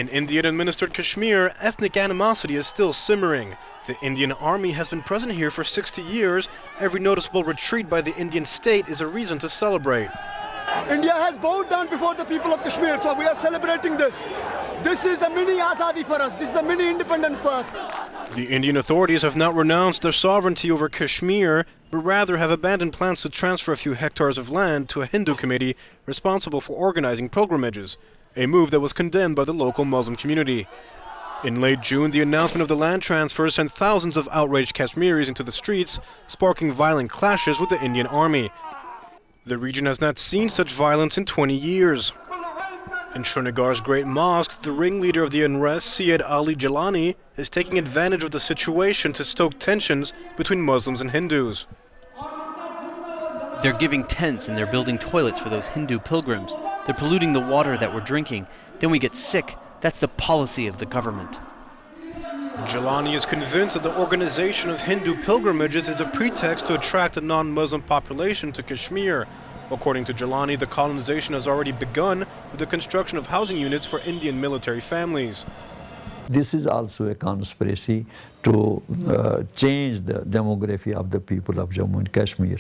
In Indian-administered Kashmir, ethnic animosity is still simmering. The Indian Army has been present here for 60 years. Every noticeable retreat by the Indian state is a reason to celebrate. India has bowed down before the people of Kashmir, so we are celebrating this. This is a mini Azadi for us. This is a mini independence for us. The Indian authorities have not renounced their sovereignty over Kashmir, but rather have abandoned plans to transfer a few hectares of land to a Hindu committee responsible for organizing pilgrimages, a move that was condemned by the local Muslim community. In late June, the announcement of the land transfer sent thousands of outraged Kashmiris into the streets, sparking violent clashes with the Indian Army. The region has not seen such violence in 20 years. In Srinagar's Great Mosque, the ringleader of the unrest, Syed Ali Jalani, is taking advantage of the situation to stoke tensions between Muslims and Hindus. They're giving tents and they're building toilets for those Hindu pilgrims. They're polluting the water that we're drinking. Then we get sick. That's the policy of the government. Jalani is convinced that the organization of Hindu pilgrimages is a pretext to attract a non-Muslim population to Kashmir. According to Jalani, the colonization has already begun with the construction of housing units for Indian military families. This is also a conspiracy to change the demography of the people of Jammu and Kashmir.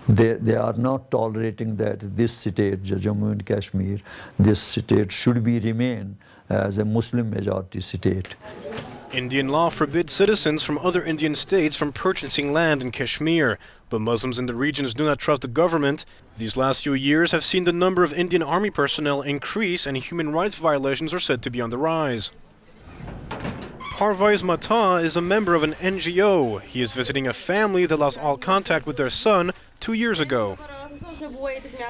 They are not tolerating that this state, Jammu and Kashmir, this state should be remain as a Muslim majority state. Indian law forbids citizens from other Indian states from purchasing land in Kashmir, but Muslims in the regions do not trust the government. These last few years have seen the number of Indian Army personnel increase, and human rights violations are said to be on the rise. Parvaiz Mata is a member of an NGO. He is visiting a family that lost all contact with their son 2 years ago.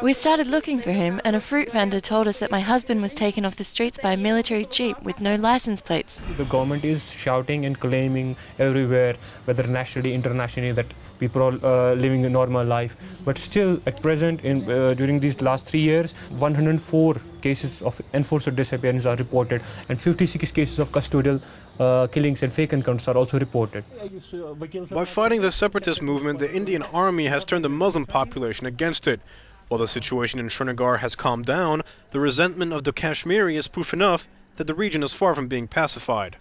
We started looking for him, and a fruit vendor told us that my husband was taken off the streets by a military jeep with no license plates. The government is shouting and claiming everywhere, whether nationally, internationally, that people are living a normal life. But still, at present, during these last 3 years, 104 cases of enforced disappearance are reported, and 56 cases of custodial killings and fake encounters are also reported. By fighting the separatist movement, the Indian Army has turned the Muslim population against it. While the situation in Srinagar has calmed down, the resentment of the Kashmiri is proof enough that the region is far from being pacified.